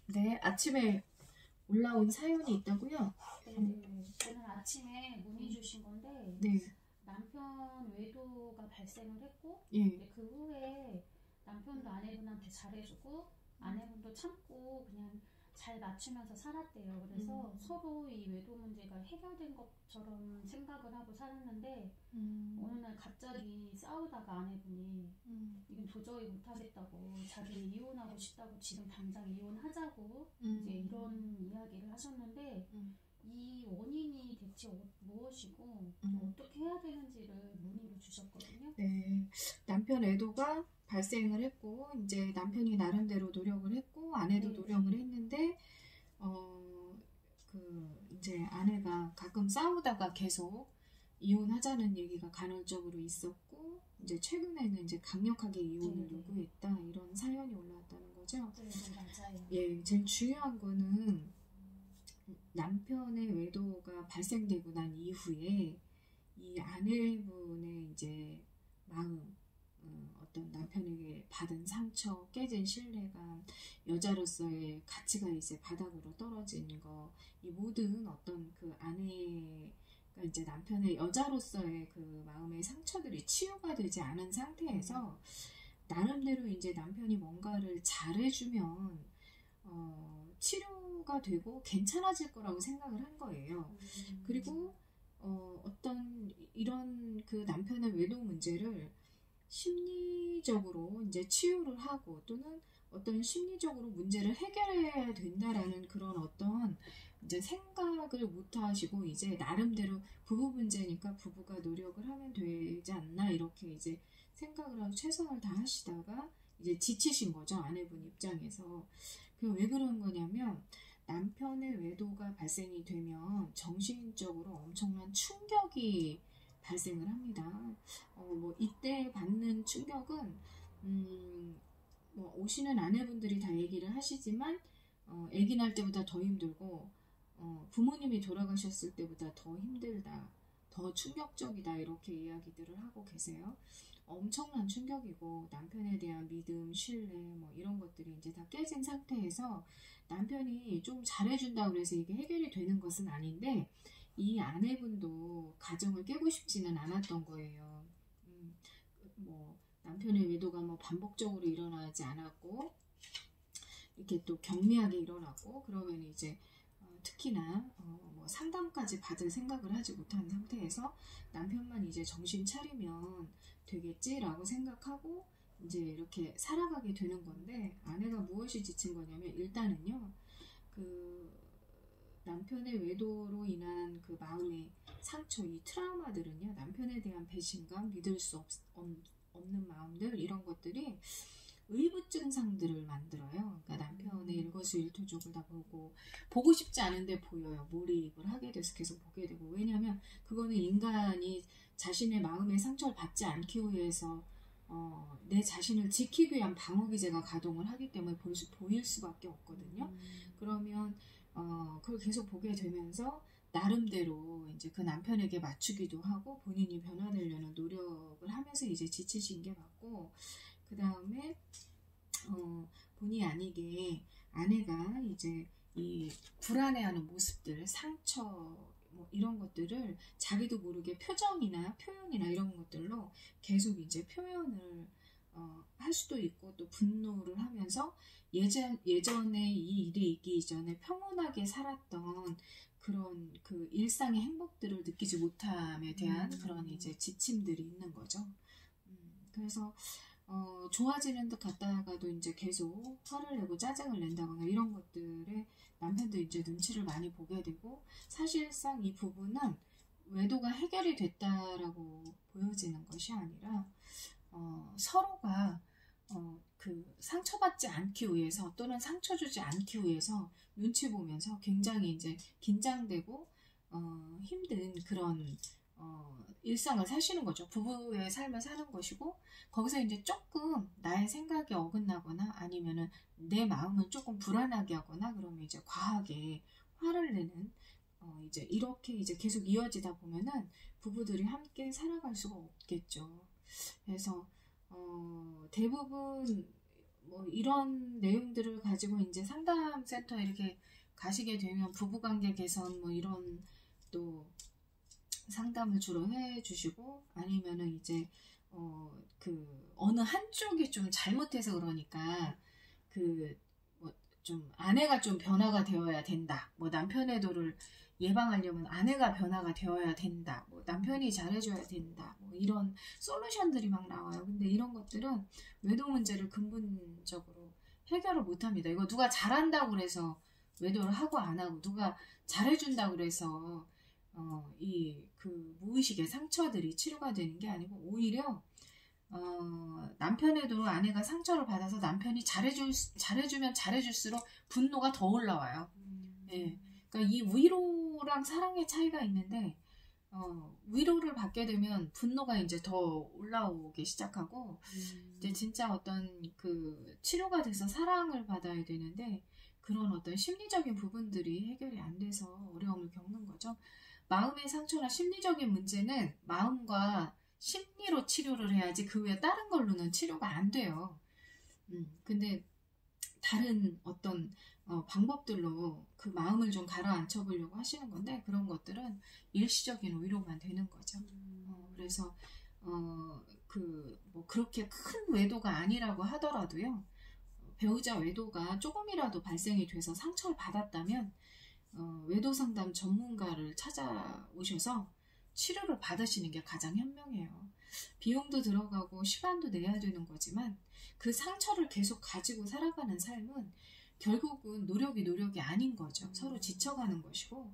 네, 아침에 올라온 사연이 있다고요? 네, 저는 아침에 문의 주신 건데 네, 남편 외도가 발생을 했고 예, 이제 그 후에 남편도 아내분한테 잘해주고 아내분도 참고 그냥 잘 맞추면서 살았대요. 그래서 서로 이 외도 문제가 해결된 것처럼 생각을 하고 살았는데 어느 날 갑자기 싸우다가 아내분이 이건 도저히 못하겠다고 자기는 이혼하고 싶다고 지금 당장 이혼하자고 이제 이런 이야기를 하셨는데 이 원인이 대체 무엇이고 어떻게 해야 되는지를 문의를 주셨거든요. 네. 남편 애도가 발생을 했고, 이제 남편이 나름대로 노력을 했고, 아내도 네, 노력을 했는데, 이제 아내가 가끔 싸우다가 계속 이혼하자는 얘기가 간헐적으로 있었고, 이제 최근에는 이제 강력하게 이혼을 네, 네. 요구했다, 이런 사연이 올라왔다는 거죠. 네, 네, 맞아요. 예, 제일 중요한 거는 남편의 외도가 발생되고 난 이후에 이 아내분의 이제 마음, 어떤 남편에게 받은 상처, 깨진 신뢰감, 여자로서의 가치가 이제 바닥으로 떨어진 거, 이 모든 어떤 그 아내가 이제 남편의 여자로서의 그 마음의 상처들이 치유가 되지 않은 상태에서 나름대로 이제 남편이 뭔가를 잘해주면 치료가 되고 괜찮아질 거라고 생각을 한 거예요. 그리고 어떤 이런 그 남편의 외도 문제를 심리적으로 이제 치유를 하고 또는 어떤 심리적으로 문제를 해결해야 된다라는 그런 어떤 이제 생각을 못 하시고 이제 나름대로 부부 문제니까 부부가 노력을 하면 되지 않나 이렇게 이제 생각을 하고 최선을 다하시다가 이제 지치신 거죠, 아내분 입장에서. 그 왜 그런 거냐면 남편의 외도가 발생이 되면 정신적으로 엄청난 충격이 발생을 합니다. 뭐 이때 받는 충격은 뭐 오시는 아내분들이 다 얘기를 하시지만 아기 날 때보다 더 힘들고 부모님이 돌아가셨을 때보다 더 힘들다, 더 충격적이다 이렇게 이야기들을 하고 계세요. 엄청난 충격이고 남편에 대한 믿음, 신뢰 뭐 이런 것들이 이제 다 깨진 상태에서 남편이 좀 잘해준다고 그래서 이게 해결이 되는 것은 아닌데 이 아내분도 가정을 깨고 싶지는 않았던 거예요. 뭐 남편의 외도가 뭐 반복적으로 일어나지 않았고 이렇게 또 경미하게 일어나고 그러면 이제 특히나 뭐 상담까지 받을 생각을 하지 못한 상태에서 남편만 이제 정신 차리면 되겠지라고 생각하고 이제 이렇게 살아가게 되는 건데 아내가 무엇이 지친 거냐면 일단은요 그 남편의 외도로 인한 그 마음의 상처, 이 트라우마들은요 남편에 대한 배신감, 믿을 수 없는 마음들 이런 것들이 의부 증상들을 만들어요. 그러니까 남편의 일거수일투족을 다 보고 싶지 않은데 보여요. 몰입을 하게 돼서 계속 보게 되고 왜냐하면 그거는 인간이 자신의 마음의 상처를 받지 않기 위해서 내 자신을 지키기 위한 방어기제가 가동을 하기 때문에 보일 수밖에 없거든요. 그러면 그걸 계속 보게 되면서 나름대로 이제 그 남편에게 맞추기도 하고 본인이 변화되려는 노력을 하면서 이제 지치신 게 맞고 그 다음에 본의 아니게 아내가 이제 이 불안해하는 모습들, 상처 뭐 이런 것들을 자기도 모르게 표정이나 표현이나 이런 것들로 계속 이제 표현을 할 수도 있고 또 분노를 하면서 예전에 이 일이 있기 이전에 평온하게 살았던 그런 그 일상의 행복들을 느끼지 못함에 대한 그런 이제 지침들이 있는 거죠. 그래서 좋아지는 듯 갔다가도 이제 계속 화를 내고 짜증을 낸다거나 이런 것들에 남편도 이제 눈치를 많이 보게 되고 사실상 이 부분은 외도가 해결이 됐다라고 보여지는 것이 아니라 서로가 그 상처받지 않기 위해서 또는 상처 주지 않기 위해서 눈치 보면서 굉장히 이제 긴장되고 힘든 그런 일상을 사시는 거죠. 부부의 삶을 사는 것이고 거기서 이제 조금 나의 생각이 어긋나거나 아니면은 내 마음을 조금 불안하게 하거나 그러면 이제 과하게 화를 내는 이제 이렇게 이제 계속 이어지다 보면은 부부들이 함께 살아갈 수가 없겠죠. 그래서 대부분 뭐 이런 내용들을 가지고 이제 상담센터에 이렇게 가시게 되면 부부관계 개선 뭐 이런 또 상담을 주로 해주시고, 아니면은 이제 그 어느 한쪽이 좀 잘못해서 그러니까 그 뭐 좀 아내가 좀 변화가 되어야 된다, 뭐 남편의 도를 예방하려면 아내가 변화가 되어야 된다, 뭐 남편이 잘해줘야 된다, 뭐 이런 솔루션들이 막 나와요. 근데 이런 것들은 외도 문제를 근본적으로 해결을 못합니다. 이거 누가 잘한다고 그래서 외도를 하고 안 하고, 누가 잘해준다고 그래서 이 그 무의식의 상처들이 치료가 되는 게 아니고, 오히려 남편의 도로 아내가 상처를 받아서 남편이 잘해주면 잘해줄수록 분노가 더 올라와요. 예. 그러니까 이 위로랑 사랑의 차이가 있는데, 위로를 받게 되면 분노가 이제 더 올라오기 시작하고, 이제 진짜 어떤 그 치료가 돼서 사랑을 받아야 되는데, 그런 어떤 심리적인 부분들이 해결이 안 돼서 어려움을 겪는 거죠. 마음의 상처나 심리적인 문제는 마음과 심리로 치료를 해야지 그 외에 다른 걸로는 치료가 안 돼요. 근데 다른 어떤 방법들로 그 마음을 좀 가라앉혀 보려고 하시는 건데, 그런 것들은 일시적인 위로만 되는 거죠. 그래서 그 뭐 그렇게 큰 외도가 아니라고 하더라도요, 배우자 외도가 조금이라도 발생이 돼서 상처를 받았다면 외도 상담 전문가를 찾아오셔서 치료를 받으시는 게 가장 현명해요. 비용도 들어가고 시간도 내야 되는 거지만, 그 상처를 계속 가지고 살아가는 삶은 결국은 노력이 아닌 거죠. 서로 지쳐가는 것이고,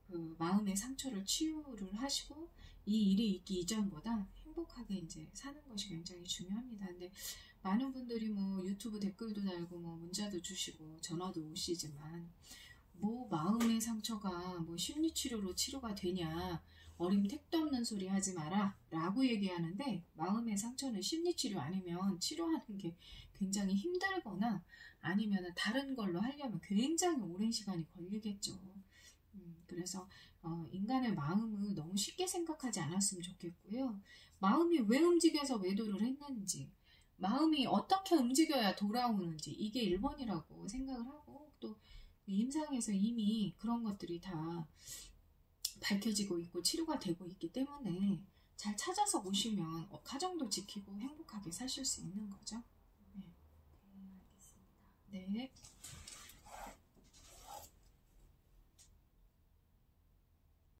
그 마음의 상처를 치유를 하시고 이 일이 있기 이전보다 행복하게 이제 사는 것이 굉장히 중요합니다. 근데 많은 분들이 뭐 유튜브 댓글도 달고 뭐 문자도 주시고 전화도 오시지만, 뭐 마음의 상처가 뭐 심리치료로 치료가 되냐, 어림 택도 없는 소리 하지 마라 라고 얘기하는데, 마음의 상처는 심리치료 아니면 치료하는 게 굉장히 힘들거나, 아니면 다른 걸로 하려면 굉장히 오랜 시간이 걸리겠죠. 그래서 인간의 마음을 너무 쉽게 생각하지 않았으면 좋겠고요. 마음이 왜 움직여서 외도를 했는지, 마음이 어떻게 움직여야 돌아오는지, 이게 1번이라고 생각을 하고, 또 임상에서 이미 그런 것들이 다 밝혀지고 있고 치료가 되고 있기 때문에 잘 찾아서 오시면 가정도 지키고 행복하게 사실 수 있는 거죠. 네. 네, 알겠습니다. 네.